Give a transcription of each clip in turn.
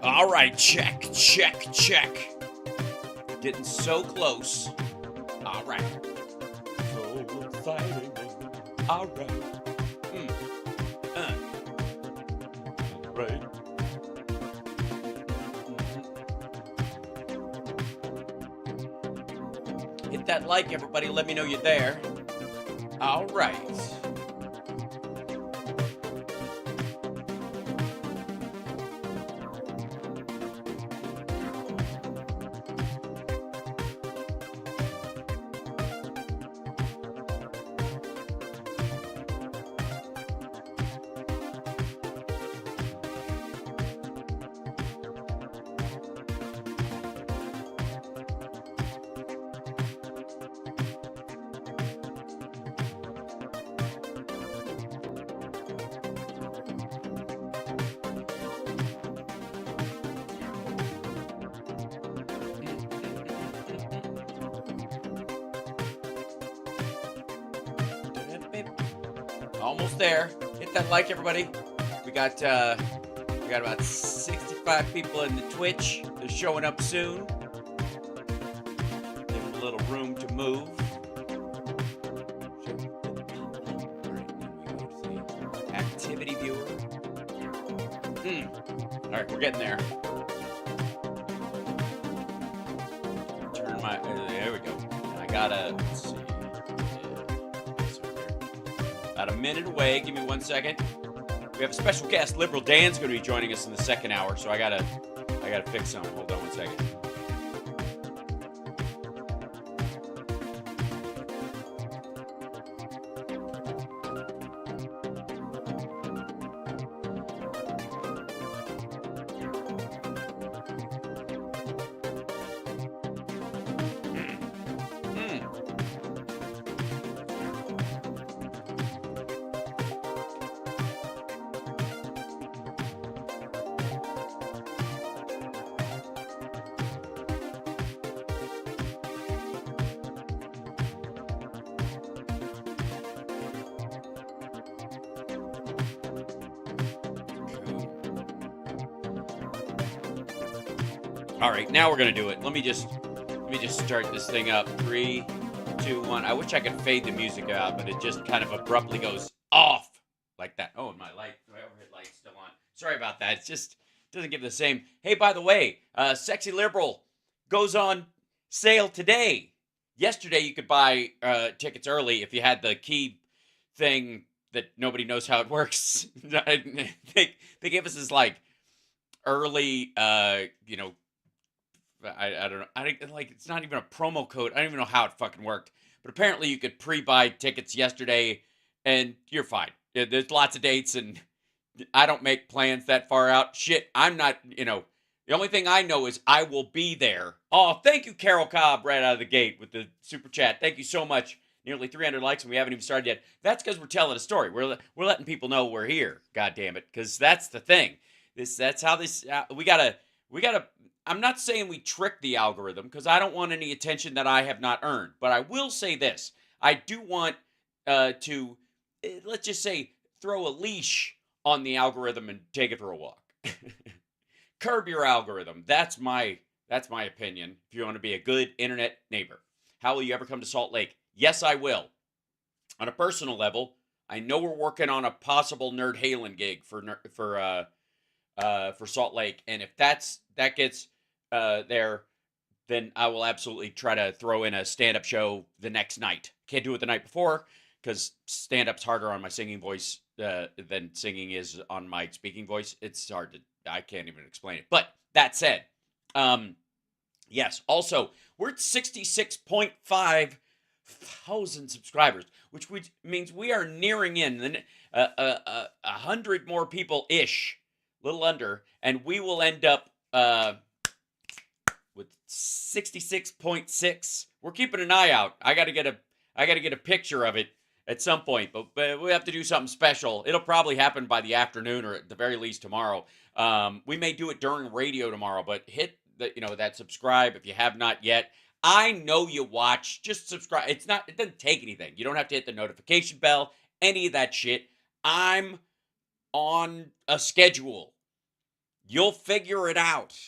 All right, check. Getting so close. All right. So exciting. All right. Right. Hit that like, everybody. Let me know you're there. All right. Almost there. Hit that like, everybody. We got about 65 people in the Twitch. They're showing up soon. Give them a little room to move. Activity viewer. All right, we're getting there. Turn my. There we go. I gotta. Let's see. About a minute away. Give me 1 second. We have a special guest. Liberal Dan's going to be joining us in the second hour, so I gotta fix something. Hold on 1 second. All right, now we're gonna do it. Let me just start this thing up. 3, 2, 1. I wish I could fade the music out, but it just kind of abruptly goes off like that. Oh, and my overhead light's still on. Sorry about that. It just doesn't give the same. Hey, by the way, Sexy Liberal goes on sale today. Yesterday, you could buy tickets early if you had the key thing that nobody knows how it works. They gave us this like early, I don't know. It's not even a promo code. I don't even know how it fucking worked. But apparently you could pre-buy tickets yesterday and you're fine. There's lots of dates and I don't make plans that far out. Shit, I'm not, the only thing I know is I will be there. Oh, thank you, Carol Cobb, right out of the gate with the super chat. Thank you so much. Nearly 300 likes and we haven't even started yet. That's because we're telling a story. We're letting people know we're here. God damn it. Because that's the thing. That's how this, we gotta, I'm not saying we trick the algorithm because I don't want any attention that I have not earned. But I will say this. I do want to, let's just say, throw a leash on the algorithm and take it for a walk. Curb your algorithm. That's my opinion. If you want to be a good internet neighbor. How will you ever come to Salt Lake? Yes, I will. On a personal level, I know we're working on a possible Nerd Halen gig for Salt Lake, and if that gets there, then I will absolutely try to throw in a stand-up show the next night. Can't do it the night before because stand-up's harder on my singing voice than singing is on my speaking voice. It's hard to, I can't even explain it. But that said, yes. Also, we're at 66.5 thousand subscribers, which means we are nearing in 100 more people ish, little under, and we will end up with 66.6. We're keeping an eye out. I got to get a picture of it at some point, but we have to do something special. It'll probably happen by the afternoon or at the very least tomorrow. We may do it during radio tomorrow, but hit that subscribe if you have not yet. I know you watch. Just subscribe. It doesn't take anything. You don't have to hit the notification bell, any of that shit. I'm on a schedule. You'll figure it out.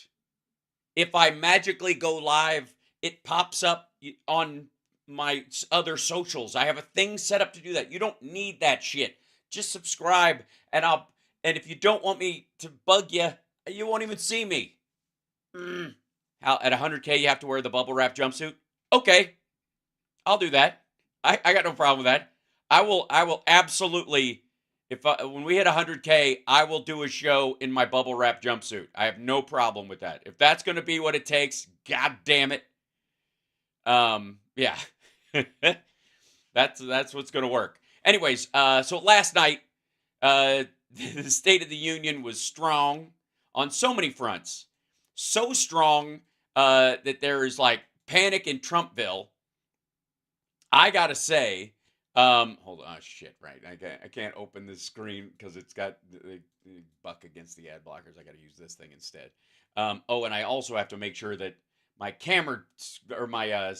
If I magically go live, it pops up on my other socials. I have a thing set up to do that. You don't need that shit. Just subscribe, and if you don't want me to bug you, you won't even see me. How at 100K you have to wear the bubble wrap jumpsuit? Okay, I'll do that. I got no problem with that. I will absolutely, when we hit 100K, I will do a show in my bubble wrap jumpsuit. I have no problem with that. If that's going to be what it takes, god damn it. Yeah. That's what's going to work. Anyways, so last night, the State of the Union was strong on so many fronts. So strong that there is like panic in Trumpville. I gotta say, hold on, shit, right? I can't open this screen because it's got the buck against the ad blockers. I gotta use this thing instead. Oh, and I also have to make sure that my camera or my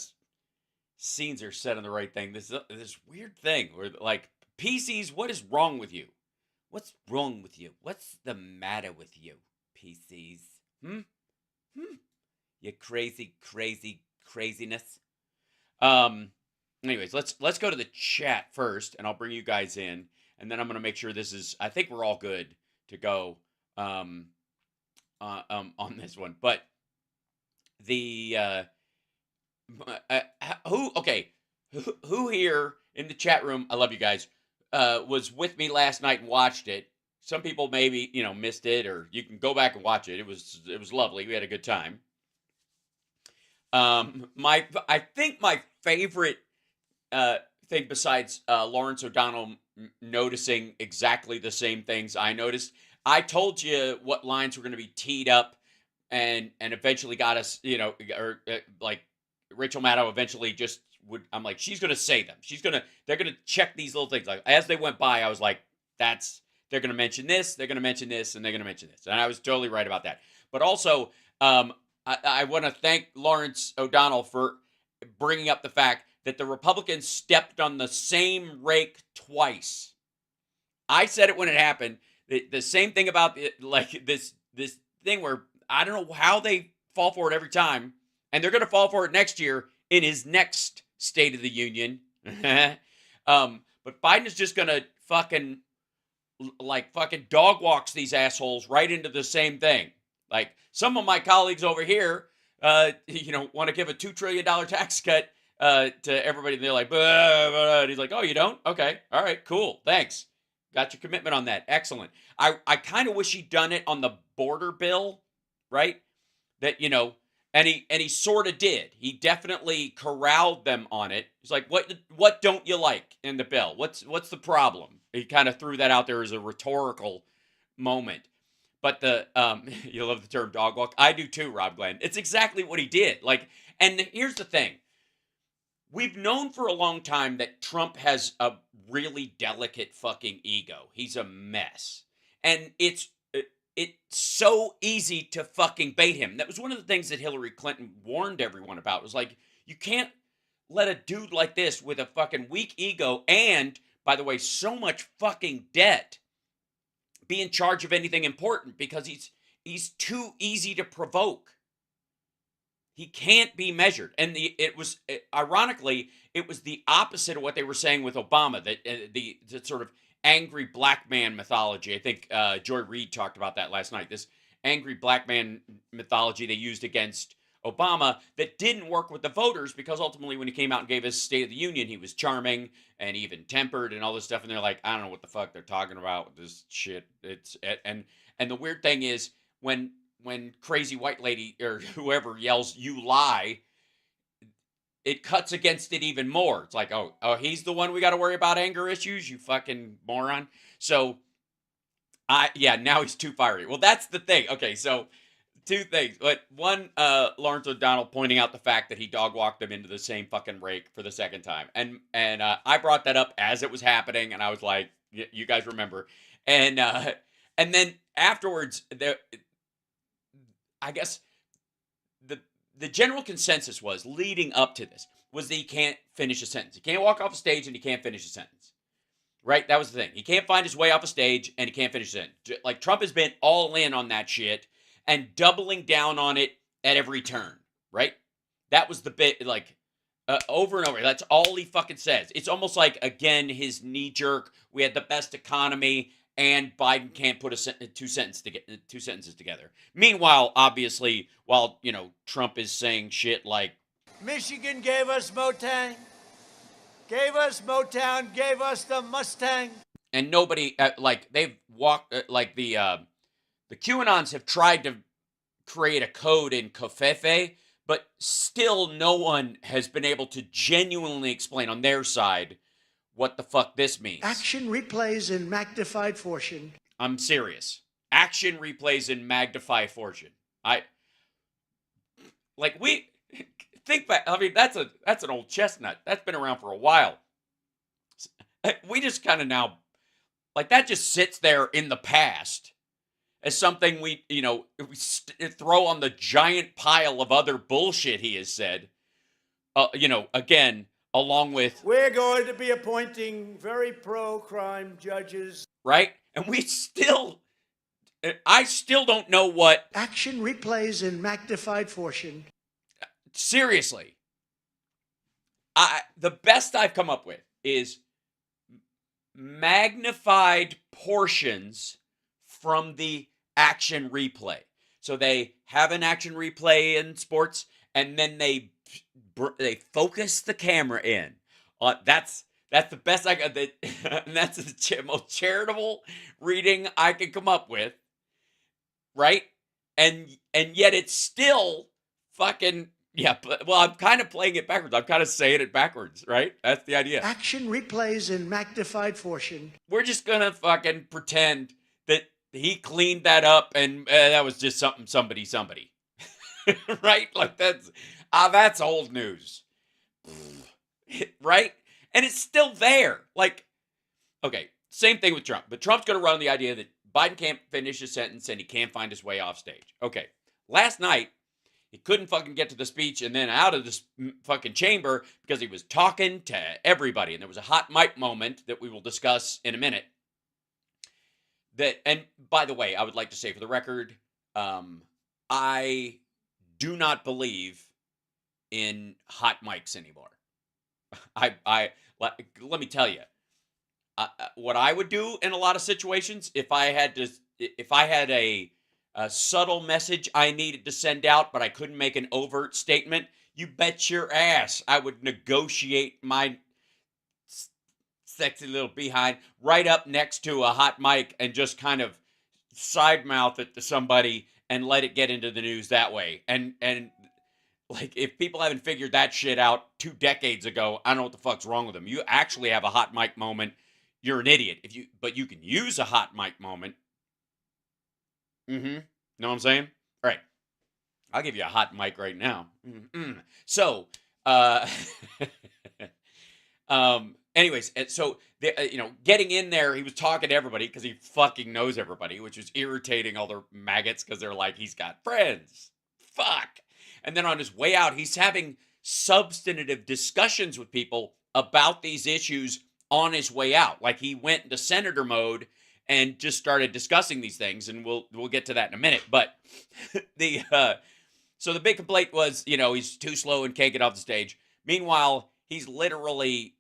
scenes are set on the right thing. This weird thing where like PCs, what is wrong with you? What's wrong with you? What's the matter with you, PCs? You craziness. Anyways, let's go to the chat first, and I'll bring you guys in, and then I'm gonna make sure this is. I think we're all good to go on this one. But the who here in the chat room? I love you guys. Was with me last night and watched it. Some people maybe missed it, or you can go back and watch it. It was lovely. We had a good time. I think my favorite thing besides Lawrence O'Donnell noticing exactly the same things I noticed. I told you what lines were going to be teed up, and eventually got us. Like Rachel Maddow eventually just would. I'm like, she's going to say them. They're going to check these little things. Like as they went by, I was like, they're going to mention this, they're going to mention this, and they're going to mention this, and I was totally right about that. But also, I want to thank Lawrence O'Donnell for bringing up the fact that the Republicans stepped on the same rake twice. I said it when it happened. The same thing about this thing where I don't know how they fall for it every time, and they're going to fall for it next year in his next State of the Union. But Biden is just going to fucking dog walks these assholes right into the same thing. Like some of my colleagues over here, want to give a $2 trillion tax cut to everybody. And they're like, blah, blah. And he's like, oh, you don't? Okay. All right, cool. Thanks. Got your commitment on that. Excellent. I kind of wish he'd done it on the border bill, right? That, and he sort of did. He definitely corralled them on it. He's like, what don't you like in the bill? What's the problem? He kind of threw that out there as a rhetorical moment. But you love the term dog walk. I do too, Rob Glenn. It's exactly what he did. And here's the thing. We've known for a long time that Trump has a really delicate fucking ego. He's a mess. And it's so easy to fucking bait him. That was one of the things that Hillary Clinton warned everyone about. It was like, you can't let a dude like this with a fucking weak ego and, by the way, so much fucking debt be in charge of anything important because he's too easy to provoke. He can't be measured. And ironically, it was the opposite of what they were saying with Obama, that the sort of angry black man mythology. I think Joy Reid talked about that last night. This angry black man mythology they used against Obama that didn't work with the voters because ultimately when he came out and gave his State of the Union, he was charming and even tempered and all this stuff. And they're like, I don't know what the fuck they're talking about with this shit. And the weird thing is when crazy white lady or whoever yells, you lie, it cuts against it even more. It's like, oh, he's the one we got to worry about anger issues, you fucking moron. So, now he's too fiery. Well, that's the thing. Okay, so two things. But one, Lawrence O'Donnell pointing out the fact that he dog walked them into the same fucking rake for the second time. And I brought that up as it was happening, and I was like, you guys remember. And then afterwards, I guess the general consensus was, leading up to this, was that he can't finish a sentence. He can't walk off a stage and he can't finish a sentence. right? That was the thing. He can't find his way off a stage, and he can't finish it. Like, Trump has been all in on that shit and doubling down on it at every turn, right? That was the bit, like, over and over. That's all he fucking says. It's almost like, again, his knee jerk. We had the best economy, and Biden can't put two sentences together. Meanwhile, obviously, while Trump is saying shit like, Michigan gave us Motown, gave us the Mustang, and nobody like they've walked like the QAnons have tried to create a code in Covfefe, but still no one has been able to genuinely explain on their side what the fuck this means. Action replays in magnified fortune. I'm serious. Action replays in magnified fortune. We think back. I mean, that's an old chestnut. That's been around for a while. We just kind of now, like, that just sits there in the past as something we throw on the giant pile of other bullshit he has said. Again, along with, we're going to be appointing very pro-crime judges. Right? And I still don't know what. Action replays in magnified fortune. Seriously. The best I've come up with is magnified portions from the action replay. So they have an action replay in sports, and then they focus the camera in. That's the best I got. And that's the most charitable reading I can come up with, right? And yet it's still fucking. Yeah, well, I'm kind of playing it backwards. I'm kind of saying it backwards, right? That's the idea. Action replays in magnified fortune. We're just going to fucking pretend that he cleaned that up and that was just somebody. Right? Like, that's old news. Right? And it's still there. Like, okay, same thing with Trump. But Trump's going to run the idea that Biden can't finish his sentence and he can't find his way off stage. Okay, last night, he couldn't fucking get to the speech and then out of this fucking chamber because he was talking to everybody. And there was a hot mic moment that we will discuss in a minute. And by the way, I would like to say for the record, I do not believe in hot mics anymore. Let me tell you, what I would do in a lot of situations if I had a subtle message I needed to send out, but I couldn't make an overt statement, you bet your ass I would negotiate my sexy little behind right up next to a hot mic and just kind of side mouth it to somebody and let it get into the news that way. And like, if people haven't figured that shit out 2 decades ago, I don't know what the fuck's wrong with them. You actually have a hot mic moment, you're an idiot. But you can use a hot mic moment. Know what I'm saying? All right. I'll give you a hot mic right now. So, anyways, so getting in there, he was talking to everybody because he fucking knows everybody, which was irritating all the maggots because they're like, he's got friends. Fuck. And then on his way out, he's having substantive discussions with people about these issues on his way out. Like, he went into senator mode and just started discussing these things, and we'll get to that in a minute. But so the big complaint was, he's too slow and can't get off the stage. Meanwhile, he's literally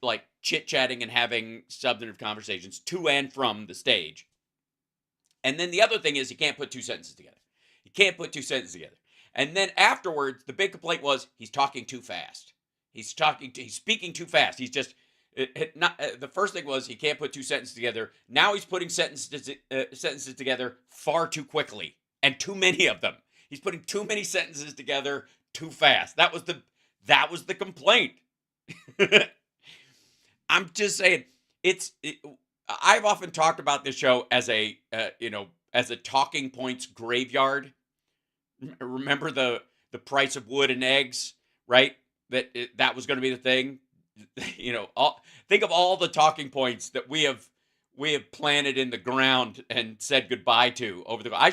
like chit-chatting and having substantive conversations to and from the stage. And then the other thing is he can't put 2 sentences together. And then afterwards, the big complaint was he's talking too fast. He's speaking too fast. He's just the first thing was he can't put 2 sentences together. Now he's putting sentences together far too quickly, and too many of them. He's putting too many sentences together too fast. That was the complaint. I'm just saying, I've often talked about this show as a talking points graveyard. Remember the price of wood and eggs, right? That was going to be the thing. Think of all the talking points that we have planted in the ground and said goodbye to over the. I'm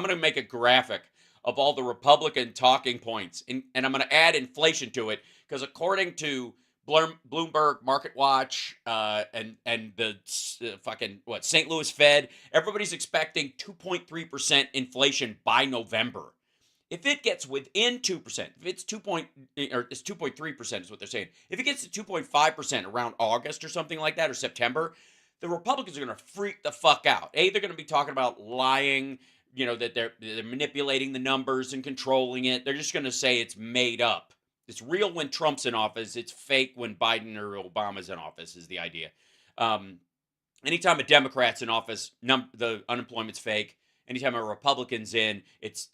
going to make a graphic of all the Republican talking points, and I'm going to add inflation to it, because according to Bloomberg, Market Watch, and the fucking St. Louis Fed, everybody's expecting 2.3% inflation by November. If it gets within 2%, if it's 2.3% is what they're saying. If it gets to 2.5% around August or something like that, or September, the Republicans are going to freak the fuck out. They're going to be talking about lying, that they're manipulating the numbers and controlling it. They're just going to say it's made up. It's real when Trump's in office. It's fake when Biden or Obama's in office is the idea. Anytime a Democrat's in office, the unemployment's fake. Anytime a Republican's in, it's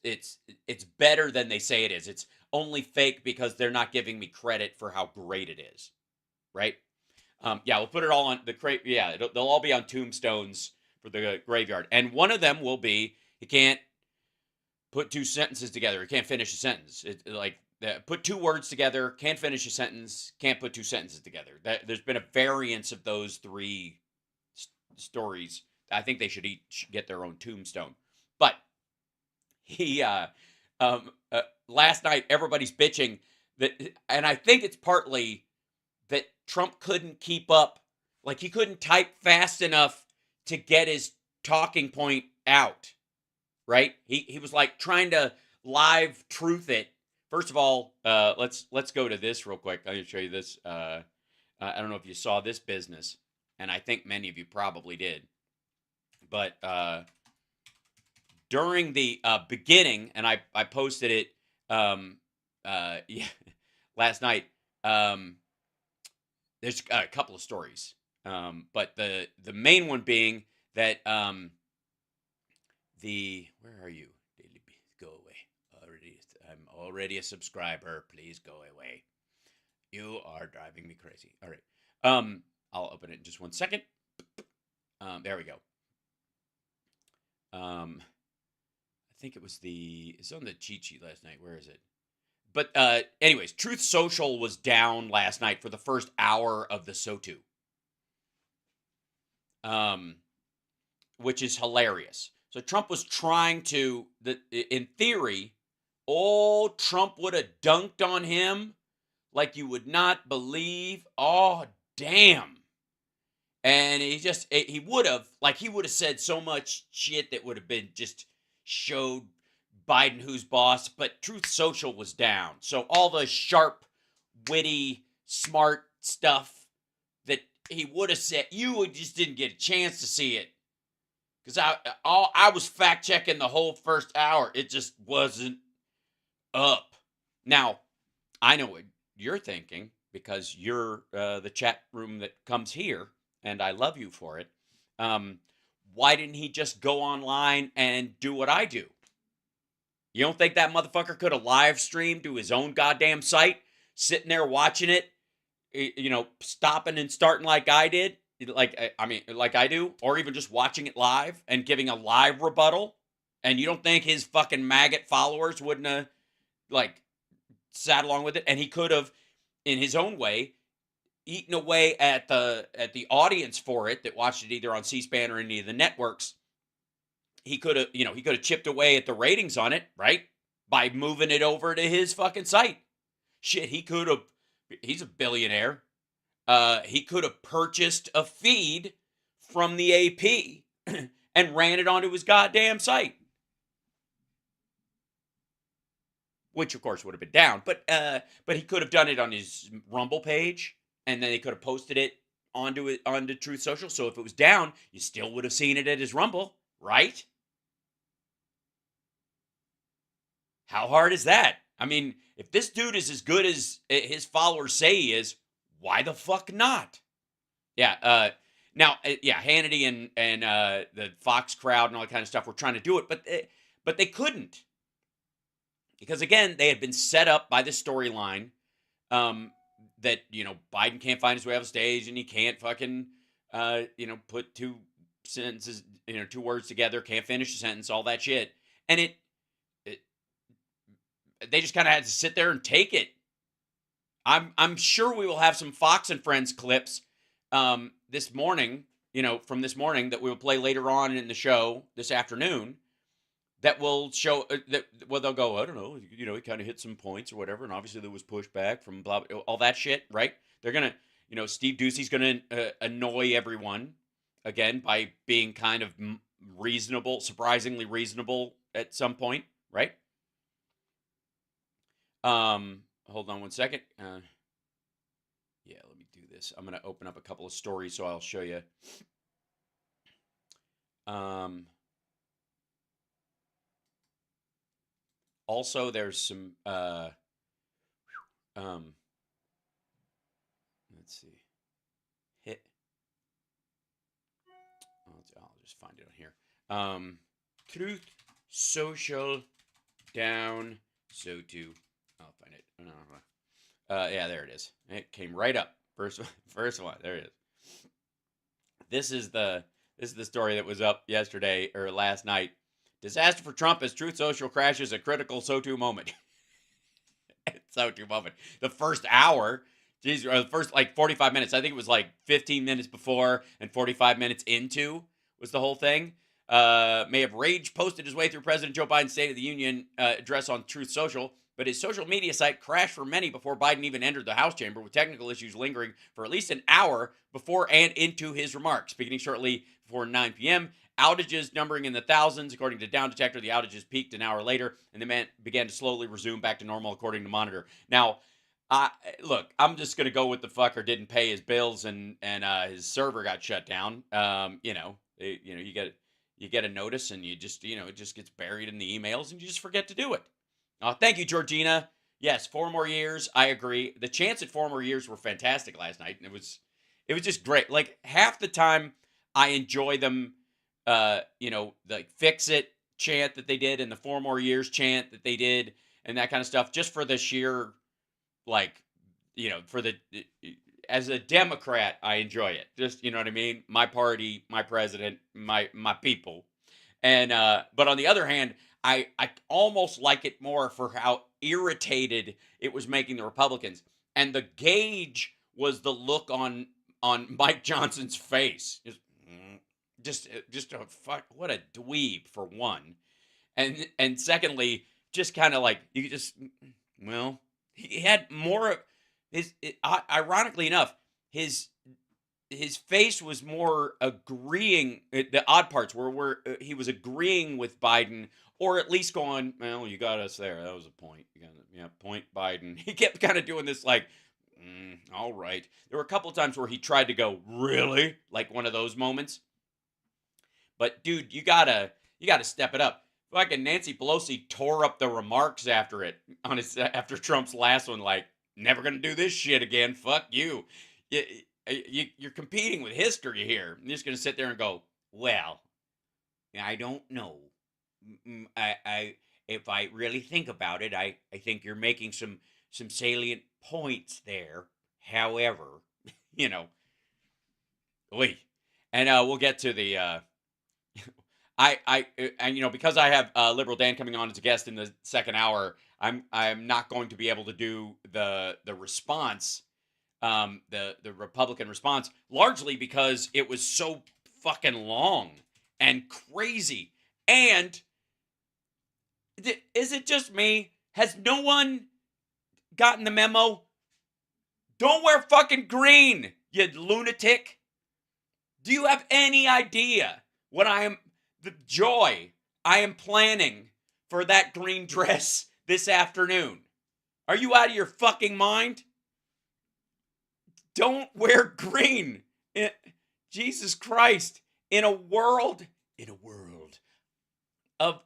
better than they say it is. It's only fake because they're not giving me credit for how great it is, right? We'll put it all on the crate. Yeah, they'll all be on tombstones for the graveyard, and one of them will be he can't put two sentences together. He can't finish a sentence. Put two words together, can't finish a sentence, can't put two sentences together. There's been a variance of those three stories. I think they should each get their own tombstone. But he, last night, everybody's bitching that, and I think it's partly that Trump couldn't keep up. Like, he couldn't type fast enough to get his talking point out, right? He was like trying to live truth it. First of all, let's go to this real quick. I'm going to show you this. I don't know if you saw this business, and I think many of you probably did. But during the beginning, and I posted it last night, there's a couple of stories. But the main one being that where are you? Go away. I'm already a subscriber. Please go away. You are driving me crazy. All right. I'll open it in just 1 second. There we go. I think it's on the cheat sheet last night. Where is it? But anyways, Truth Social was down last night for the first hour of the Sotu. Which is hilarious. So Trump was trying to, in theory, Trump would have dunked on him like you would not believe. Oh, damn. And he would have said so much shit that would have been just showed Biden who's boss, but Truth Social was down. So all the sharp, witty, smart stuff that he would have said, you just didn't get a chance to see it. Because I was fact checking the whole first hour. It just wasn't up. Now, I know what you're thinking because you're the chat room that comes here, and I love you for it. Why didn't he just go online and do what I do? You don't think that motherfucker could have live streamed to his own goddamn site, sitting there watching it, stopping and starting like I did, like I do, or even just watching it live and giving a live rebuttal? And you don't think his fucking maggot followers wouldn't have sat along with it? And he could have, in his own way, eaten away at the audience for it that watched it either on C-SPAN or any of the networks. He could have chipped away at the ratings on it, right? By moving it over to his fucking site. Shit, he's a billionaire. He could have purchased a feed from the AP and ran it onto his goddamn site. Which, of course, would have been down. But he could have done it on his Rumble page, and then he could have posted it onto Truth Social. So if it was down, you still would have seen it at his Rumble, right? How hard is that? I mean, if this dude is as good as his followers say he is, why the fuck not? Yeah. Now, Hannity and the Fox crowd and all that kind of stuff were trying to do it, but they couldn't. Because, again, they had been set up by this storyline that, Biden can't find his way off stage and he can't fucking, put two sentences, two words together, can't finish a sentence, all that shit. And they just kind of had to sit there and take it. I'm sure we will have some Fox and Friends clips this morning, from this morning that we will play later on in the show this afternoon that will show they'll go, I don't know, he kind of hit some points or whatever, and obviously there was pushback from blah, all that shit, right? They're going to, Steve Ducey's going to annoy everyone again by being kind of reasonable, surprisingly reasonable at some point, right? Hold on one second. Yeah, let me do this. I'm going to open up a couple of stories so I'll show you. Also, there's some, let's see. I'll just find it on here. Truth Social down Sotu. I'll find it. Yeah, there it is. It came right up. First one. There it is. This is the story that was up yesterday or last night. Disaster for Trump as Truth Social crashes a critical Sotu moment. Sotu moment. The first hour, geez, or the first like 45 minutes. I think it was like 15 minutes before and 45 minutes into was the whole thing. May have rage posted his way through President Joe Biden's State of the Union address on Truth Social, but his social media site crashed for many before Biden even entered the House chamber, with technical issues lingering for at least an hour before and into his remarks. Beginning shortly before 9 p.m., outages numbering in the thousands. According to Down Detector, the outages peaked an hour later, and the began to slowly resume back to normal, according to Monitor. Now, look, I'm just going to go with the fucker didn't pay his bills and his server got shut down. You get a notice and you just, it just gets buried in the emails and you just forget to do it. Thank you, Georgina. Yes, 4 more years. I agree. The chants at 4 more years were fantastic last night. And it was just great. Like half the time I enjoy them, the fix it chant that they did and the 4 more years chant that they did and that kind of stuff, just for the sheer, as a Democrat, I enjoy it. Just, you know what I mean? My party, my president, my people. And, but on the other hand, I almost like it more for how irritated it was making the Republicans. And the gauge was the look on Mike Johnson's face. Just a fuck, what a dweeb for one. And secondly, just kind of like, he had more of ironically enough, his face was more agreeing. The odd parts were where he was agreeing with Biden, or at least going, well, you got us there. That was a point. Point Biden. He kept kind of doing this like, all right. There were a couple of times where he tried to go, really? Like one of those moments. But dude, you gotta step it up. Fucking Nancy Pelosi tore up the remarks after it after Trump's last one, like, never gonna do this shit again. Fuck you. You're competing with history here. You're just gonna sit there and go, well, I don't know. If I really think about it, I think you're making some salient points there. However, and we'll get to the. Because I have Liberal Dan coming on as a guest in the second hour, I'm not going to be able to do the response, the Republican response, largely because it was so fucking long and crazy. And is it just me? Has no one gotten the memo? Don't wear fucking green, you lunatic. Do you have any idea what the joy I am planning for that green dress this afternoon? Are you out of your fucking mind? Don't wear green. Jesus Christ. In a world of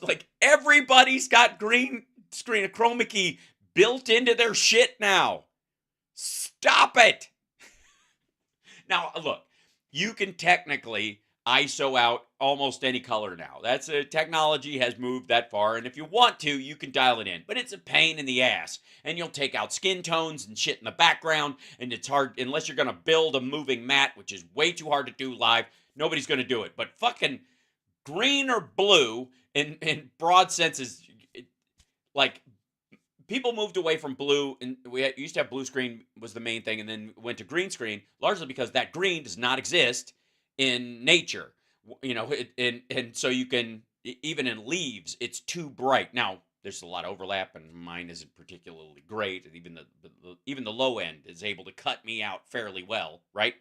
like everybody's got green screen, a chroma key built into their shit now. Stop it. Now, look, you can technically ISO out almost any color now. Technology has moved that far, and if you want to, you can dial it in. But it's a pain in the ass, and you'll take out skin tones and shit in the background, and it's hard, unless you're going to build a moving mat, which is way too hard to do live. Nobody's going to do it. But fucking green or blue, in broad senses, like, people moved away from blue, and we used to have blue screen was the main thing, and then went to green screen, largely because that green does not exist in nature, and so you can, even in leaves, it's too bright. Now, there's a lot of overlap, and mine isn't particularly great. And even the low end is able to cut me out fairly well, right?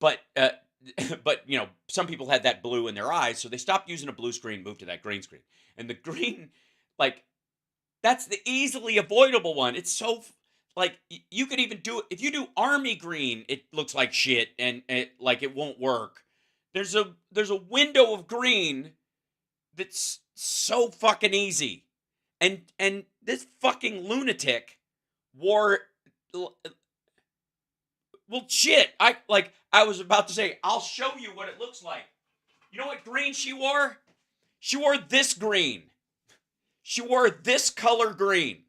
But but some people had that blue in their eyes, so they stopped using a blue screen, moved to that green screen. And the green, like, that's the easily avoidable one. It's so like you could even do it if you do army green. It looks like shit, and it won't work. There's a window of green that's so fucking easy, and this fucking lunatic wore. Well, shit. I was about to say, I'll show you what it looks like. You know what green she wore? She wore this green. She wore this color green.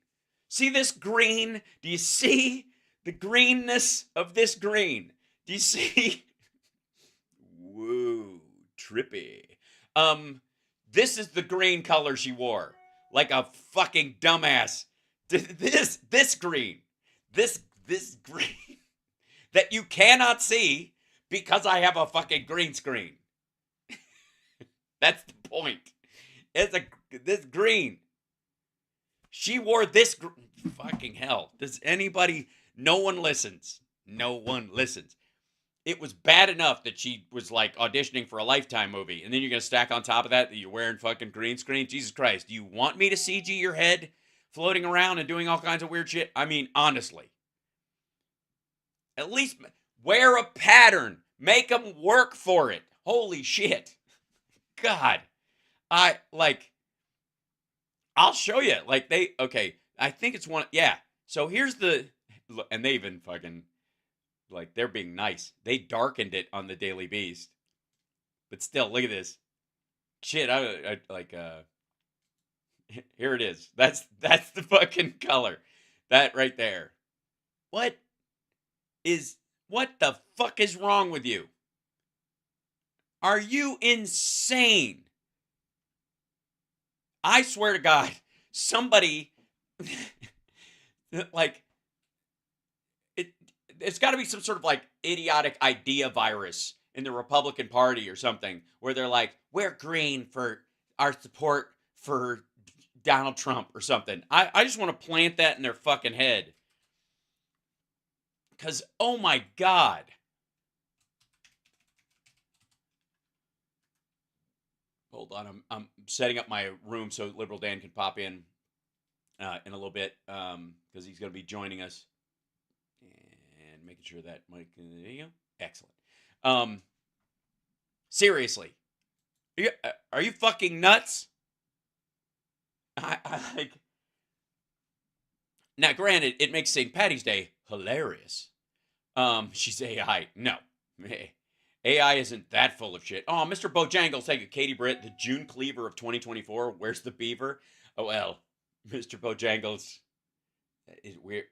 See this green? Do you see the greenness of this green? Do you see? Whoa, trippy. This is the green color she wore. Like a fucking dumbass. This green. This green that you cannot see because I have a fucking green screen. That's the point. This green. She wore this fucking hell. Does anybody? No one listens. No one listens. It was bad enough that she was like auditioning for a Lifetime movie, and then you're gonna stack on top of that you're wearing fucking green screen. Jesus Christ, do you want me to CG your head floating around and doing all kinds of weird shit? I mean, honestly, at least wear a pattern. Make them work for it. Holy shit. God, I'll show you. Okay, I think it's one. Yeah. So here's and they even fucking, they're being nice. They darkened it on the Daily Beast. But still, look at this. Shit, here it is. That's the fucking color. That right there. What the fuck is wrong with you? Are you insane? I swear to God, somebody it's got to be some sort of idiotic idea virus in the Republican Party or something where they're like, we're green for our support for Donald Trump or something. I just want to plant that in their fucking head. Because, oh my God. Hold on, I'm setting up my room so Liberal Dan can pop in a little bit because he's going to be joining us and making sure that mic. There you go. Excellent. Seriously, are you fucking nuts? Now, granted, it makes St. Patty's Day hilarious. She's AI. No. AI isn't that full of shit. Oh, Mr. Bojangles, thank you. Katie Britt, the June Cleaver of 2024. Where's the beaver? Oh, well, Mr. Bojangles, we're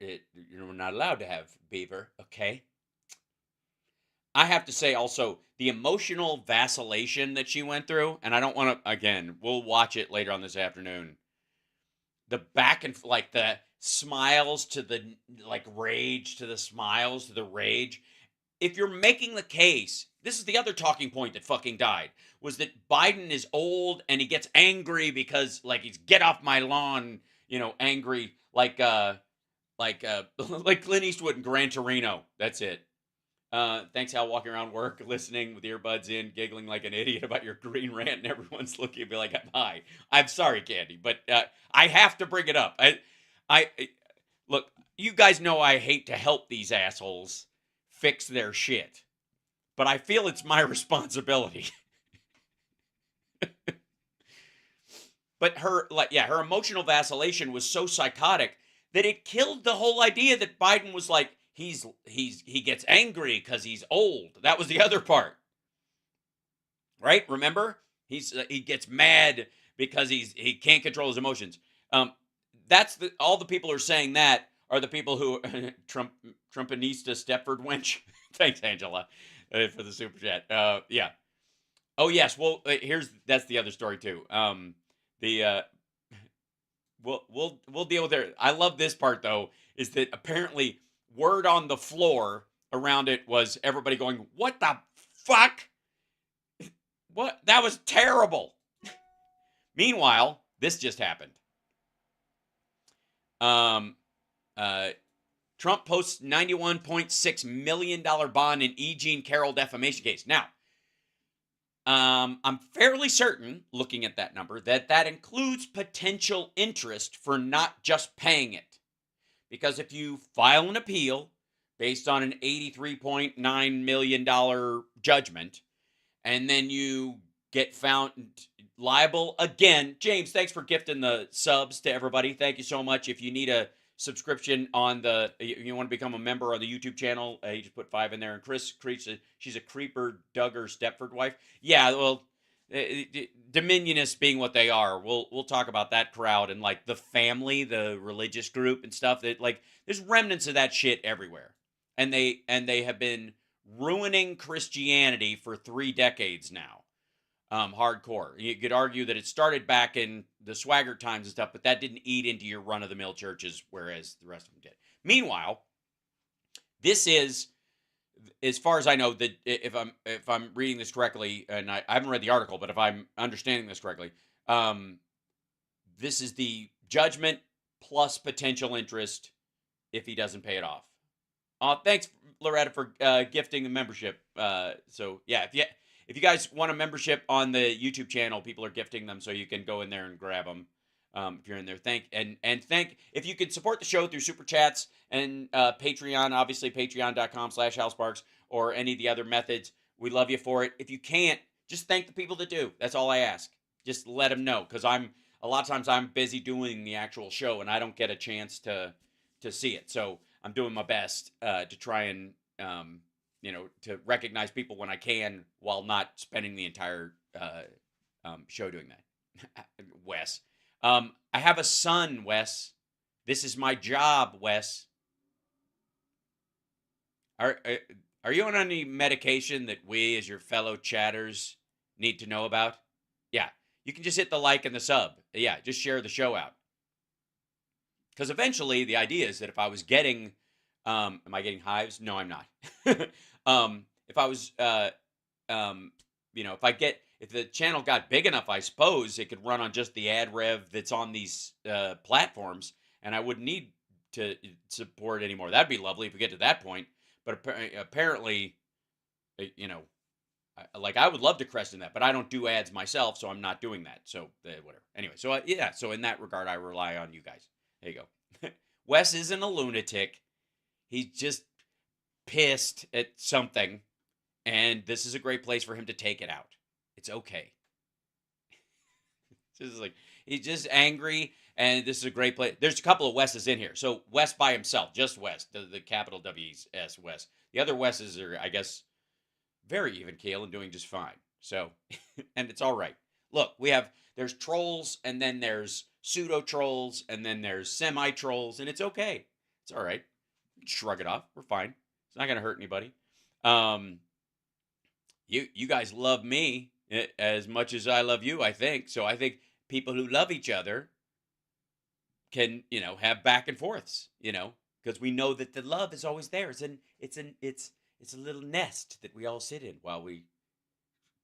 not allowed to have beaver, okay? I have to say also, the emotional vacillation that she went through, and I don't want to, again, we'll watch it later on this afternoon. The back and, the smiles to the, rage to the smiles to the rage. If you're making the case, this is the other talking point that fucking died, was that Biden is old and he gets angry because, he's get off my lawn, angry, like Clint Eastwood in Gran Torino. That's it. Thanks, Hal, walking around work, listening with earbuds in, giggling like an idiot about your green rant, and everyone's looking at me like, hi. I'm sorry, Candy, but I have to bring it up. I look, you guys know I hate to help these assholes fix their shit, but I feel it's my responsibility. But her emotional vacillation was so psychotic that it killed the whole idea that Biden was he gets angry because he's old. That was the other part, right? Remember, he gets mad because he can't control his emotions. All the people who are saying that are the people who Trumpanista Stepford wench. Thanks, Angela, for the super chat. Yeah. Oh yes. Well, that's the other story too. We'll deal with it. I love this part though. Is that apparently word on the floor around it was everybody going, "What the fuck? What? That was terrible." Meanwhile, This just happened. Trump posts $91.6 million bond in E. Jean Carroll defamation case. Now, I'm fairly certain, looking at that number, that includes potential interest for not just paying it. Because if you file an appeal based on an $83.9 million judgment, and then you get found liable again. James, thanks for gifting the subs to everybody. Thank you so much. If you need a subscription on you want to become a member on the YouTube channel, you just put 5 in there. And Chris Creech, she's a Creeper Duggar Stepford wife. Yeah, well, Dominionists being what they are, we'll talk about that crowd and like the family, the religious group and stuff. That like there's remnants of that shit everywhere, and they have been ruining Christianity for 3 decades now. Hardcore. You could argue that it started back in the swagger times and stuff, but that didn't eat into your run-of-the-mill churches, whereas the rest of them did. Meanwhile, this is, as far as I know, that if I'm reading this correctly, and I haven't read the article, but if I'm understanding this correctly, this is the judgment plus potential interest if he doesn't pay it off. Thanks, Loretta, for gifting the membership. So yeah, if you guys want a membership on the YouTube channel, people are gifting them, so you can go in there and grab them if you're in there. Thank if you could support the show through super chats and Patreon, obviously patreon.com/HalSparks, or any of the other methods. We love you for it. If you can't, just thank the people that do. That's all I ask. Just let them know, because a lot of times I'm busy doing the actual show and I don't get a chance to see it. So I'm doing my best to try and to recognize people when I can, while not spending the entire show doing that. Wes, I have a son, Wes. This is my job, Wes. Are you on any medication that we, as your fellow chatters, need to know about? Yeah, you can just hit the like and the sub. Yeah, just share the show out. Because eventually, the idea is that if I was getting, am I getting hives? No, I'm not. If I was, if the channel got big enough, I suppose it could run on just the ad rev that's on these platforms, and I wouldn't need to support anymore. That'd be lovely if we get to that point. But apparently, I would love to crest in that, but I don't do ads myself, so I'm not doing that. So whatever. Anyway, so yeah. So in that regard, I rely on you guys. There you go. Wes isn't a lunatic. He's just pissed at something, and this is a great place for him to take it out. It's okay. It's just like he's just angry, and this is a great place. There's a couple of Wes's in here. So Wes by himself, just Wes, the capital W-S Wes. The other Wes's are, I guess, very even keel and doing just fine. So, and it's all right. Look, there's trolls, and then there's pseudo trolls, and then there's semi trolls, and it's okay. It's all right. Shrug it off. We're fine. It's not going to hurt anybody. You guys love me as much as I love you, I think. So I think people who love each other can, have back and forths, because we know that the love is always there. It's a little nest that we all sit in while we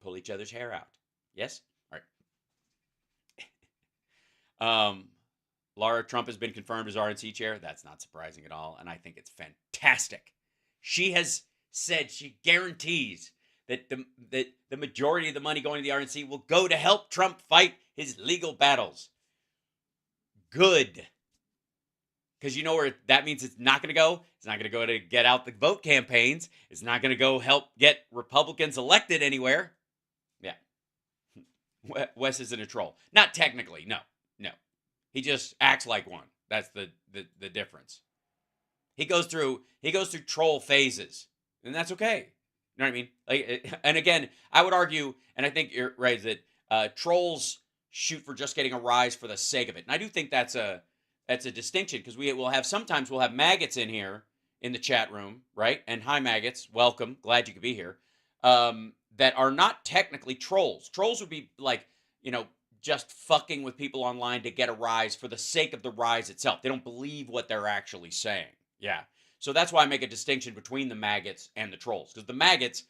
pull each other's hair out. Yes? All right. Laura, Trump has been confirmed as RNC chair. That's not surprising at all, and I think it's fantastic. She has said she guarantees that the majority of the money going to the RNC will go to help Trump fight his legal battles. Good. Because you know where that means it's not going to go? It's not going to go to get out the vote campaigns. It's not going to go help get Republicans elected anywhere. Yeah. Wes isn't a troll. Not technically, no. He just acts like one. That's the difference. He goes through troll phases, and that's okay. You know what I mean? Like, and again, I would argue, and I think you're right, that trolls shoot for just getting a rise for the sake of it. And I do think that's a distinction, because sometimes we'll have maggots in here in the chat room, right? And hi, maggots, welcome, glad you could be here. That are not technically trolls. Trolls would be like, just fucking with people online to get a rise for the sake of the rise itself. They don't believe what they're actually saying. Yeah. So that's why I make a distinction between the maggots and the trolls. Because the maggots,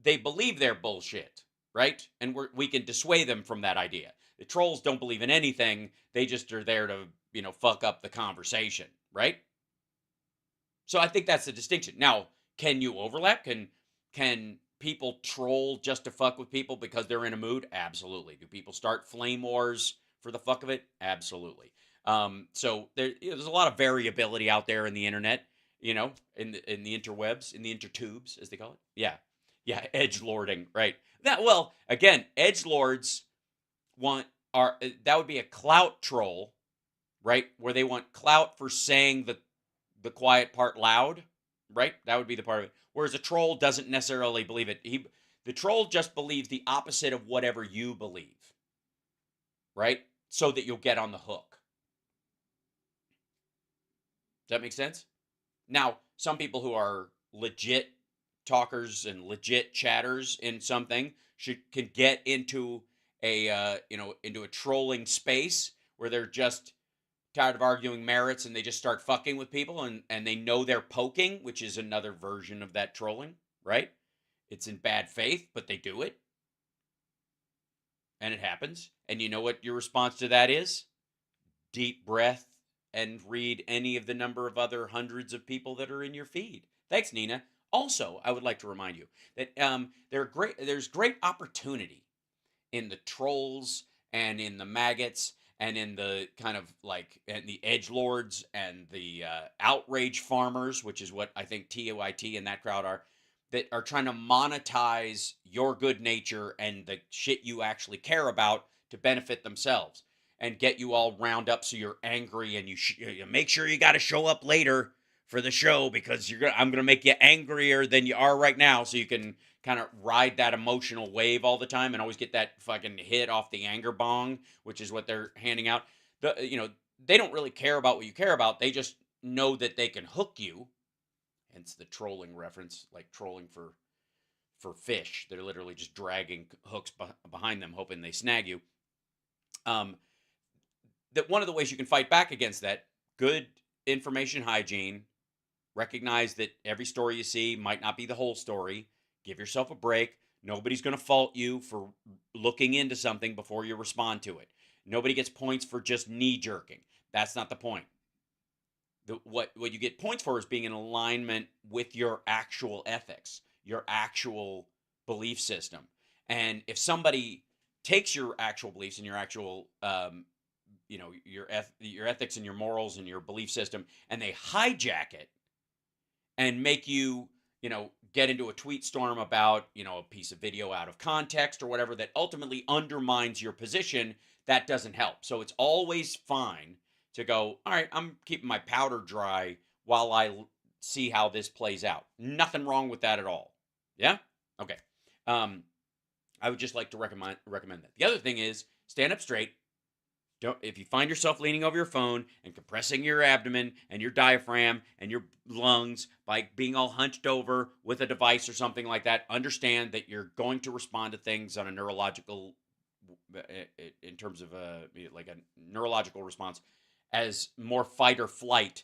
they believe they're bullshit, right? And we can dissuade them from that idea. The trolls don't believe in anything. They just are there to, fuck up the conversation, right? So I think that's the distinction. Now, can you overlap? Can people troll just to fuck with people because they're in a mood? Absolutely. Do people start flame wars for the fuck of it? Absolutely. So there's a lot of variability out there in the internet, in the interwebs, in the intertubes, as they call it. Yeah, edge lording, right? Well, again, edge lords that would be a clout troll, right? Where they want clout for saying the quiet part loud, right? That would be the part of it. Whereas a troll doesn't necessarily believe it. The troll just believes the opposite of whatever you believe, right? So that you'll get on the hook. Does that make sense? Now, some people who are legit talkers and legit chatters in something can get into into a trolling space where they're just tired of arguing merits and they just start fucking with people and they know they're poking, which is another version of that trolling, right? It's in bad faith, but they do it. And it happens. And you know what your response to that is? Deep breath and read any of the number of other hundreds of people that are in your feed. Thanks, Nina. Also, I would like to remind you that there's great opportunity in the trolls and in the maggots and in the kind of and the edgelords and the outrage farmers, which is what I think TOIT and that crowd are, that are trying to monetize your good nature and the shit you actually care about to benefit themselves and get you all round up so you're angry and you make sure you got to show up later for the show because I'm going to make you angrier than you are right now so you can kind of ride that emotional wave all the time and always get that fucking hit off the anger bong, which is what they're handing out. They don't really care about what you care about. They just know that they can hook you. Hence the trolling reference, like trolling for fish. They're literally just dragging hooks behind them, hoping they snag you. That one of the ways you can fight back against that, good information hygiene, recognize that every story you see might not be the whole story. Give yourself a break. Nobody's going to fault you for looking into something before you respond to it. Nobody gets points for just knee jerking. That's not the point. What you get points for is being in alignment with your actual ethics, your actual belief system. And if somebody takes your actual beliefs and your actual your ethics and your morals and your belief system, and they hijack it and make you, get into a tweet storm about, a piece of video out of context or whatever that ultimately undermines your position, that doesn't help. So it's always fine to go, all right, I'm keeping my powder dry while I see how this plays out. Nothing wrong with that at all. Yeah? Okay. I would just like to recommend that. The other thing is stand up straight. If you find yourself leaning over your phone and compressing your abdomen and your diaphragm and your lungs by being all hunched over with a device or something like that, understand that you're going to respond to things on a neurological, in terms of a neurological response, as more fight or flight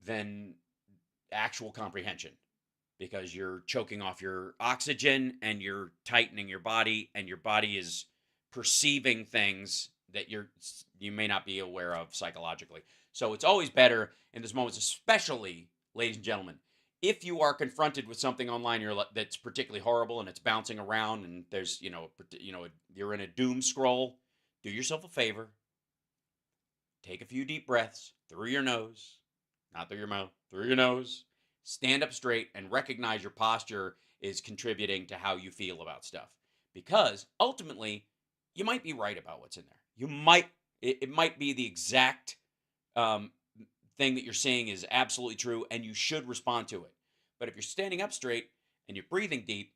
than actual comprehension, because you're choking off your oxygen and you're tightening your body, and your body is perceiving things that you may not be aware of psychologically. So it's always better in those moments, especially, ladies and gentlemen, if you are confronted with something online that's particularly horrible and it's bouncing around and there's you're in a doom scroll, do yourself a favor, take a few deep breaths through your nose, not through your mouth, through your nose, stand up straight and recognize your posture is contributing to how you feel about stuff, because ultimately you might be right about what's in there. It might be the exact thing that you're saying is absolutely true, and you should respond to it. But if you're standing up straight and you're breathing deep,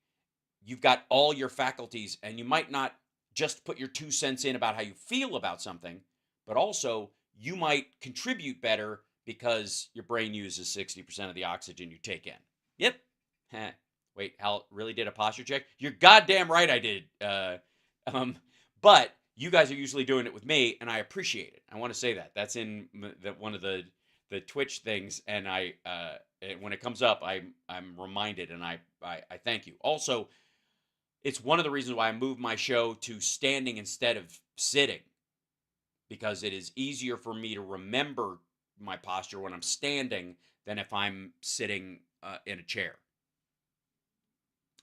you've got all your faculties, and you might not just put your 2 cents in about how you feel about something, but also you might contribute better because your brain uses 60% of the oxygen you take in. Yep. Wait, Hal really did a posture check? You're goddamn right I did. But you guys are usually doing it with me, and I appreciate it. I want to say that. That's in one of the Twitch things, and when it comes up, I'm reminded, and I thank you. Also, it's one of the reasons why I moved my show to standing instead of sitting because it is easier for me to remember my posture when I'm standing than if I'm sitting in a chair.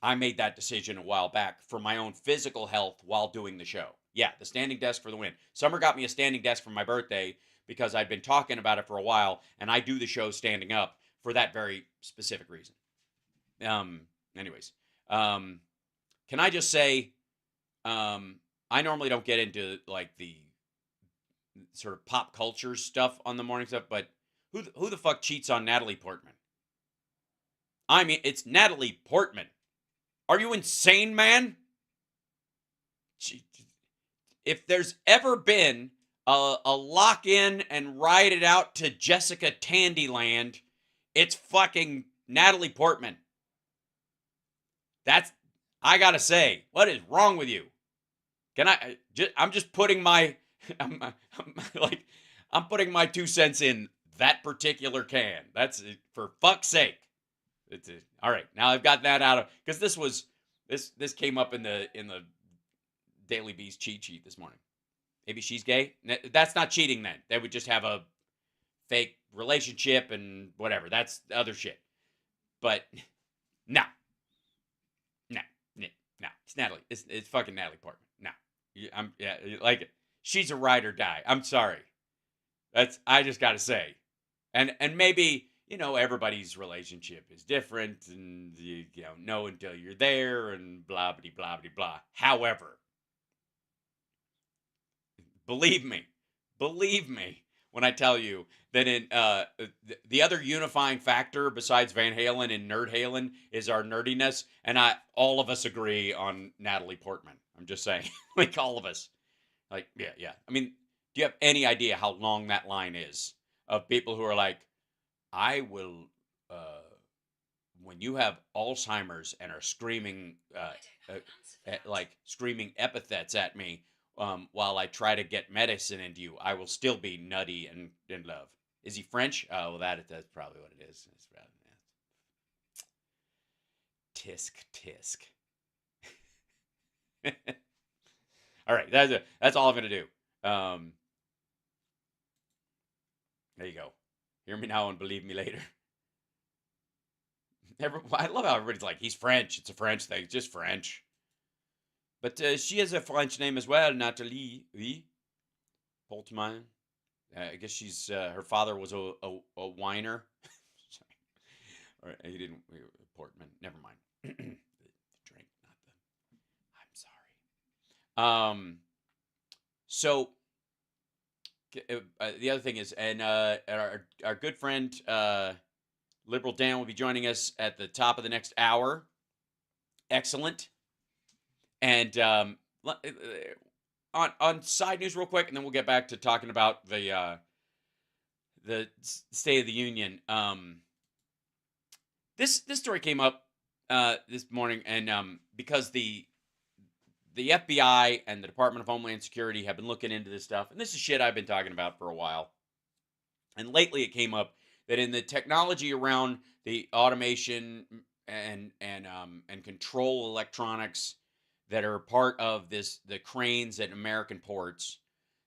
I made that decision a while back for my own physical health while doing the show. Yeah, the standing desk for the win. Summer got me a standing desk for my birthday because I'd been talking about it for a while, and I do the show standing up for that very specific reason. Anyways, can I just say, I normally don't get into like the sort of pop culture stuff on the morning stuff, but who the fuck cheats on Natalie Portman? I mean, it's Natalie Portman. Are you insane, man? If there's ever been a lock in and ride it out to Jessica Tandyland, it's fucking Natalie Portman. I gotta say, what is wrong with you? I'm just putting my, I'm putting my 2 cents in that particular can. That's for fuck's sake. All right. Now I've got that out of, because this came up in the Daily Beast cheat sheet this morning. Maybe she's gay. That's not cheating then. They would just have a fake relationship and whatever. That's other shit. But no. It's Natalie. It's fucking Natalie Portman. No. Like it. She's a ride or die. I'm sorry. I just gotta say. And maybe, everybody's relationship is different and you don't know until you're there and blah, blah, blah, blah, blah. However, believe me when I tell you that in the other unifying factor besides Van Halen and Nerd Halen is our nerdiness, and all of us agree on Natalie Portman. I'm just saying, like all of us. Like, yeah. I mean, do you have any idea how long that line is of people who are like, I will, when you have Alzheimer's and are screaming, screaming epithets at me while I try to get medicine into you, I will still be nutty and in love. Is he French? Oh, well, that's probably what it is. It's probably, yeah. Tisk. All right, that's all I'm gonna do. There you go. Hear me now and believe me later. I love how everybody's like, he's French. It's a French thing. It's just French. But she has a French name as well, Natalie. Oui. Portman. I guess she's, her father was a whiner. Sorry. Or he didn't, Portman. Never mind. The drink, not the, I'm sorry. So, the other thing is, and our good friend Liberal Dan will be joining us at the top of the next hour. Excellent. And on side news real quick, and then we'll get back to talking about the State of the Union. This story came up this morning, and because the FBI and the Department of Homeland Security have been looking into this stuff, and this is shit I've been talking about for a while. And lately it came up that in the technology around the automation and control electronics that are part of the cranes at American ports,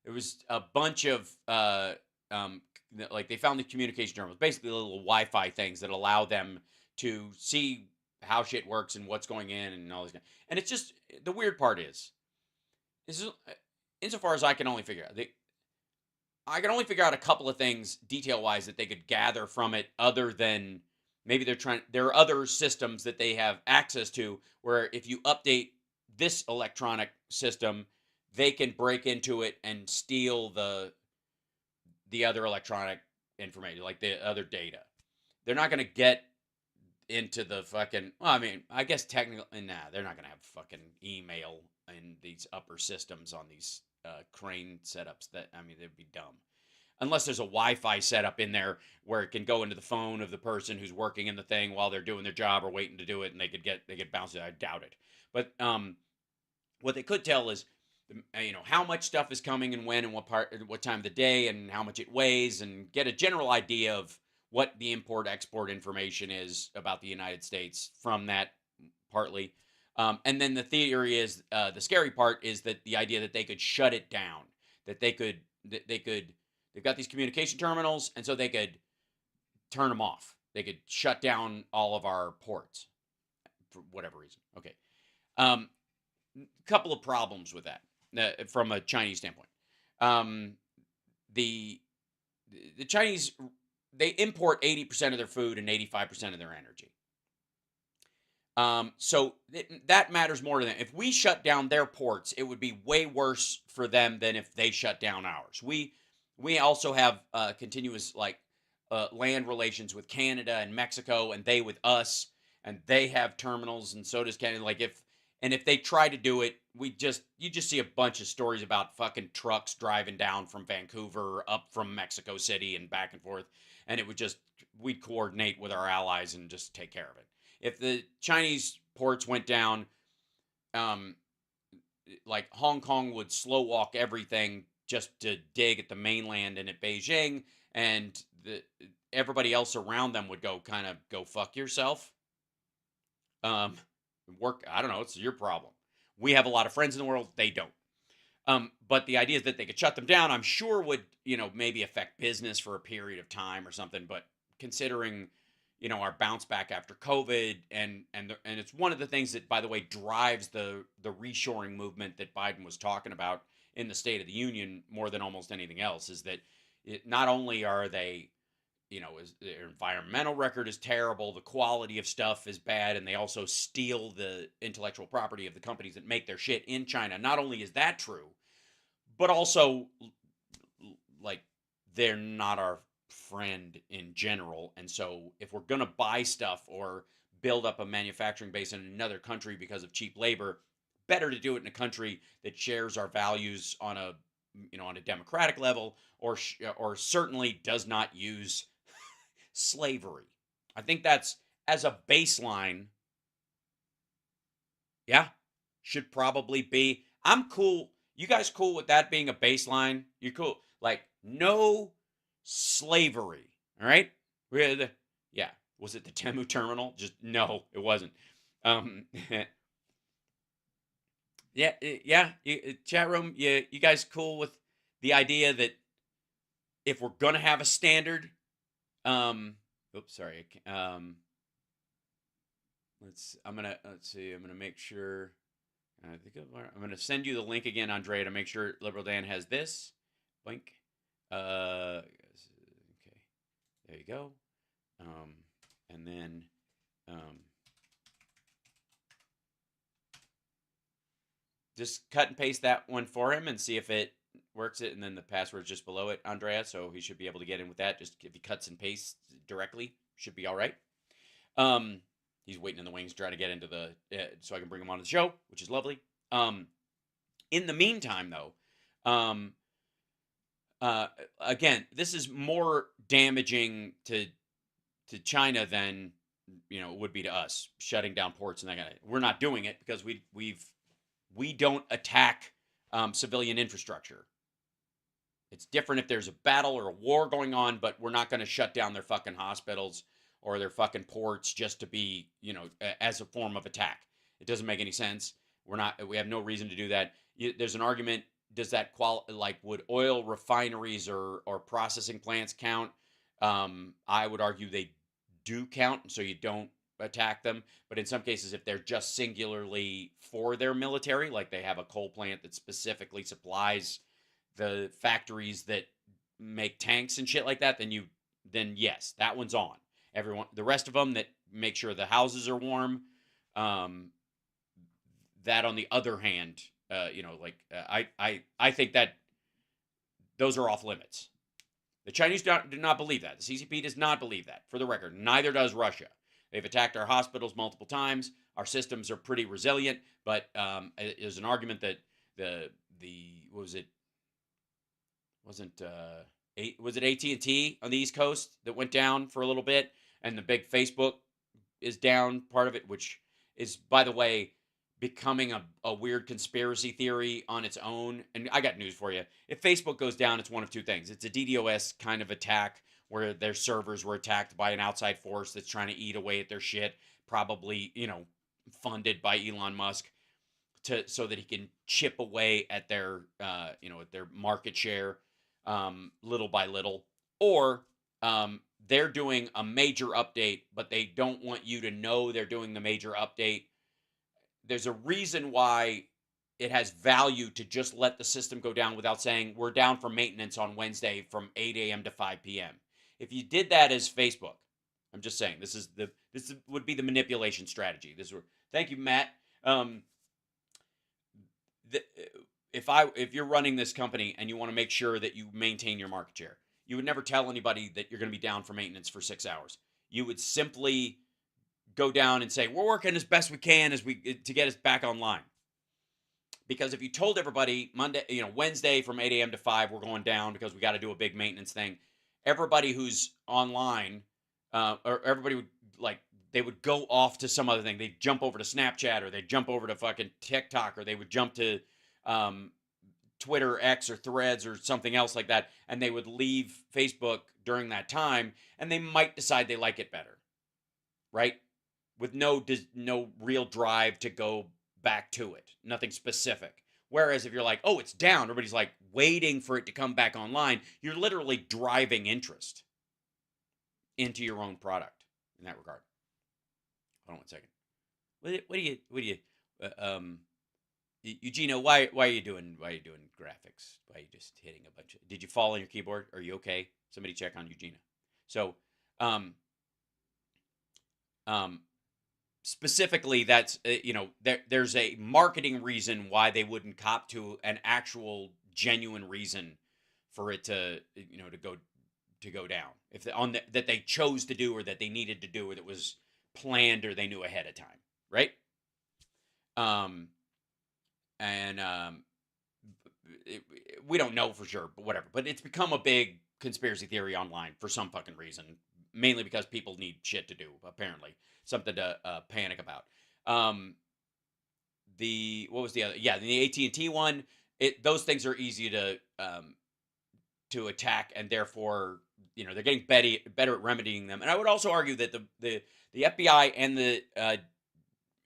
there was a bunch of like they found the communication terminals, basically little Wi-Fi things that allow them to see how shit works and what's going in and all this. And it's just, the weird part is insofar as I can only figure out, I can only figure out a couple of things detail-wise that they could gather from it, other than maybe there are other systems that they have access to where if you update this electronic system, they can break into it and steal the other electronic information, like the other data. They're not going to get into the fucking, well, I mean, I guess technically, they're not going to have fucking email in these upper systems on these crane setups. That, I mean, they'd be dumb. Unless there's a Wi-Fi setup in there where it can go into the phone of the person who's working in the thing while they're doing their job or waiting to do it, and they could bounce it. I doubt it. But what they could tell is, how much stuff is coming and when and what time of the day and how much it weighs, and get a general idea of what the import-export information is about the United States from that, partly. And then the theory is the scary part is that the idea that they could shut it down, that they've got these communication terminals, and so they could turn them off. They could shut down all of our ports for whatever reason. Okay. Couple of problems with that from a Chinese standpoint. The Chinese, they import 80% of their food and 85% of their energy. So that matters more to them. If we shut down their ports, it would be way worse for them than if they shut down ours. We also have continuous land relations with Canada and Mexico, and they with us, and they have terminals, and so does Canada. If they try to do it, you just see a bunch of stories about fucking trucks driving down from Vancouver up from Mexico City and back and forth, and we'd coordinate with our allies and just take care of it. If the Chinese ports went down, Hong Kong would slow walk everything just to dig at the mainland and at Beijing, and everybody else around them would go fuck yourself. I don't know, it's your problem. We have a lot of friends in the world, they don't. But the idea is that they could shut them down, I'm sure would, maybe affect business for a period of time or something. But considering, our bounce back after COVID, and it's one of the things that, by the way, drives the reshoring movement that Biden was talking about in the State of the Union more than almost anything else, is that not only are they, their environmental record is terrible, the quality of stuff is bad, and they also steal the intellectual property of the companies that make their shit in China. Not only is that true, but also, they're not our friend in general. And so if we're going to buy stuff or build up a manufacturing base in another country because of cheap labor, better to do it in a country that shares our values on a democratic level, or certainly does not use slavery. I think that's, as a baseline, should probably be. I'm cool. You guys cool with that being a baseline? You're cool. No slavery. All right? Was it the Temu terminal? No, it wasn't. Chat room, you guys cool with the idea that if we're gonna have a standard, I'm gonna make sure. I'm gonna send you the link again, Andrea, to make sure Liberal Dan has this. Blink. Okay, there you go. And then, just cut and paste that one for him and see if it works it. And then the password is just below it, Andrea. So he should be able to get in with that. Just if he cuts and pastes directly, should be all right. He's waiting in the wings, trying to get into so I can bring him on the show, which is lovely. In the meantime, though, again, this is more damaging to China than it would be to us, shutting down ports and that kind of. We're not doing it because we don't attack civilian infrastructure. It's different if there's a battle or a war going on, but we're not going to shut down their fucking hospitals or their fucking ports just to be, as a form of attack. It doesn't make any sense. We have no reason to do that. There's an argument, does that would oil refineries or processing plants count? I would argue they do count, so you don't attack them. But in some cases, if they're just singularly for their military, like they have a coal plant that specifically supplies the factories that make tanks and shit like that, then yes, that one's on. The rest of them that make sure the houses are warm, that on the other hand, I think that those are off limits. The Chinese do not believe that. The CCP does not believe that, for the record. Neither does Russia. They've attacked our hospitals multiple times. Our systems are pretty resilient, but there's an argument that was it AT&T on the East Coast that went down for a little bit, and the big Facebook is down, part of it, which is, by the way, becoming a weird conspiracy theory on its own. And I got news for you. If Facebook goes down, it's one of two things. It's a DDoS kind of attack where their servers were attacked by an outside force that's trying to eat away at their shit. Probably, funded by Elon Musk so that he can chip away at their at their market share little by little, or they're doing a major update, but they don't want you to know they're doing the major update. There's a reason why it has value to just let the system go down without saying we're down for maintenance on Wednesday from 8 a.m. to 5 p.m. If you did that as Facebook, I'm just saying would be the manipulation strategy. Thank you, Matt. If you're running this company and you want to make sure that you maintain your market share, you would never tell anybody that you're going to be down for maintenance for 6 hours. You would simply go down and say, we're working as best we can to get us back online. Because if you told everybody Wednesday from 8 a.m. to 5, we're going down because we got to do a big maintenance thing, everybody who's online, or everybody would they would go off to some other thing. They'd jump over to Snapchat, or they'd jump over to fucking TikTok, or they would jump to Twitter, X, or Threads, or something else like that, and they would leave Facebook during that time, and they might decide they like it better, right? With no real drive to go back to it, nothing specific. Whereas if you're like, oh, it's down, everybody's like waiting for it to come back online, you're literally driving interest into your own product in that regard. Hold on 1 second. What do you Eugenio, why are you doing graphics? Why are you just hitting a bunch of, did you fall on your keyboard? Are you okay? Somebody check on Eugenio. So specifically, that's there's a marketing reason why they wouldn't cop to an actual genuine reason for it to go down, if that they chose to do, or that they needed to do, or that was planned, or they knew ahead of time, right? We don't know for sure, but whatever. But it's become a big conspiracy theory online for some fucking reason, mainly because people need shit to do, apparently. Something to panic about. What was the other? Yeah, the AT&T one. Those things are easy to attack, and therefore, they're getting better at remedying them. And I would also argue that the FBI and the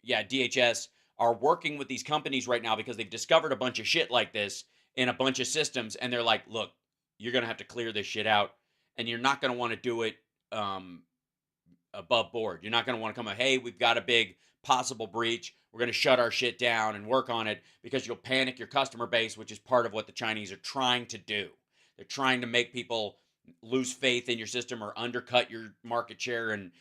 DHS are working with these companies right now because they've discovered a bunch of shit like this in a bunch of systems, and they're like, look, you're gonna have to clear this shit out, and you're not gonna want to do it above board. You're not gonna want to come up, hey, we've got a big possible breach, we're gonna shut our shit down and work on it, because you'll panic your customer base, which is part of what the Chinese are trying to do. They're trying to make people lose faith in your system, or undercut your market share, and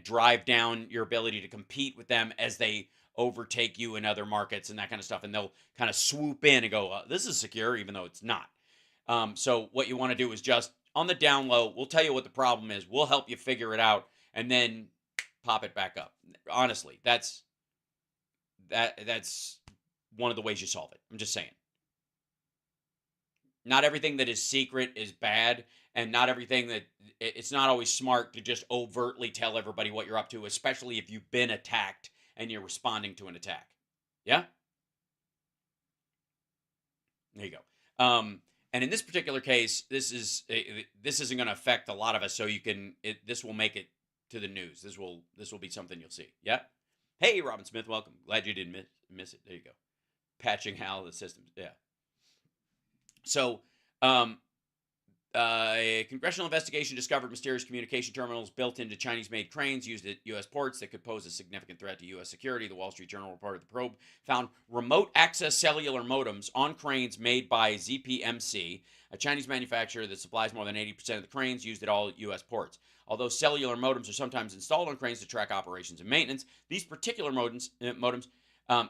drive down your ability to compete with them as they overtake you in other markets and that kind of stuff. And they'll kind of swoop in and go, this is secure, even though it's not. So what you want to do is just on the down low, we'll tell you what the problem is. We'll help you figure it out, and then pop it back up. Honestly, that's one of the ways you solve it. I'm just saying. Not everything that is secret is bad, and not everything it's not always smart to just overtly tell everybody what you're up to, especially if you've been attacked and you're responding to an attack. Yeah? There you go. And in this particular case, this isn't going to affect a lot of us, so this will make it to the news. This will be something you'll see. Yeah? Hey, Robin Smith, welcome. Glad you didn't miss it. There you go. Patching how the systems. Yeah. So, a congressional investigation discovered mysterious communication terminals built into Chinese-made cranes used at U.S. ports that could pose a significant threat to U.S. security. The Wall Street Journal reported the probe found remote access cellular modems on cranes made by ZPMC, a Chinese manufacturer that supplies more than 80% of the cranes used at all U.S. ports. Although cellular modems are sometimes installed on cranes to track operations and maintenance, these particular modems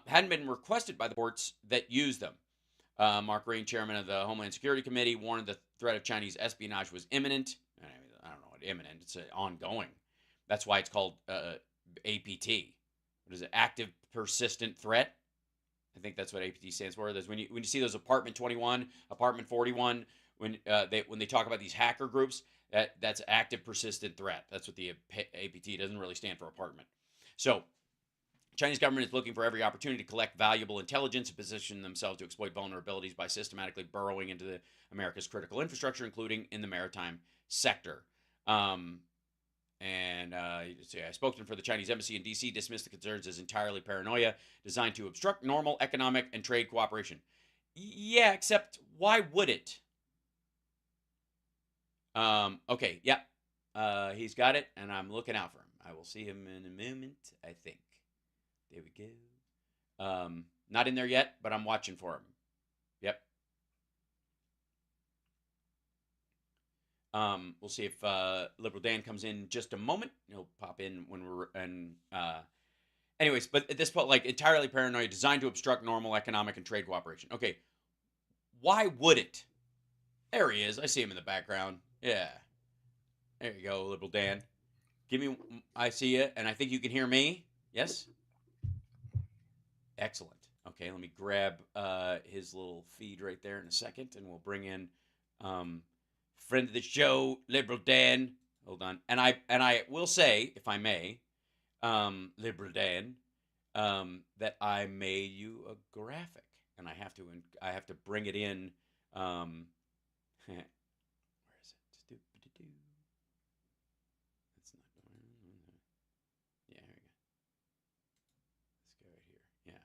hadn't been requested by the ports that use them. Mark Green, chairman of the Homeland Security Committee, warned the threat of Chinese espionage was imminent. I don't know what imminent. It's ongoing. That's why it's called APT. What is it? Active Persistent Threat. I think that's what APT stands for. There's when you see those Apartment 21, Apartment 41, when they talk about these hacker groups, that's Active Persistent Threat. That's what the APT doesn't really stand for apartment. So, Chinese government is looking for every opportunity to collect valuable intelligence and position themselves to exploit vulnerabilities by systematically burrowing into America's critical infrastructure, including in the maritime sector. And a spokesman for the Chinese embassy in D.C. dismissed the concerns as entirely paranoia designed to obstruct normal economic and trade cooperation. Yeah, except why would it? Okay, yeah. He's got it, and I'm looking out for him. I will see him in a moment, I think. There we go. Not in there yet, but I'm watching for him. Yep. We'll see if Liberal Dan comes in just a moment. He'll pop in when we're anyways, but at this point, like entirely paranoid, designed to obstruct normal economic and trade cooperation. Okay, why would it? There he is. I see him in the background. Yeah. There you go, Liberal Dan. Give me. I see you, and I think you can hear me. Yes. Excellent. Okay, let me grab his little feed right there in a second, and we'll bring in friend of the show, Liberal Dan. Hold on, and I will say, if I may, Liberal Dan, that I made you a graphic, and I have to bring it in. Where is it? That's not going. Yeah, here we go. Let's go right here. Yeah.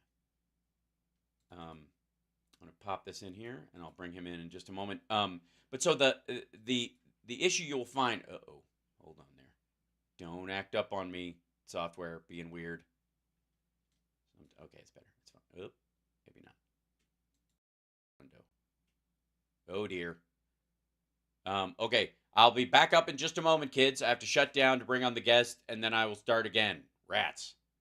I'm gonna pop this in here, and I'll bring him in just a moment. But so the issue you'll find. Hold on there. Don't act up on me, software being weird. Okay, it's better. It's fine. Oop, maybe not. Window. Oh dear. Okay, I'll be back up in just a moment, kids. I have to shut down to bring on the guest, and then I will start again. Rats.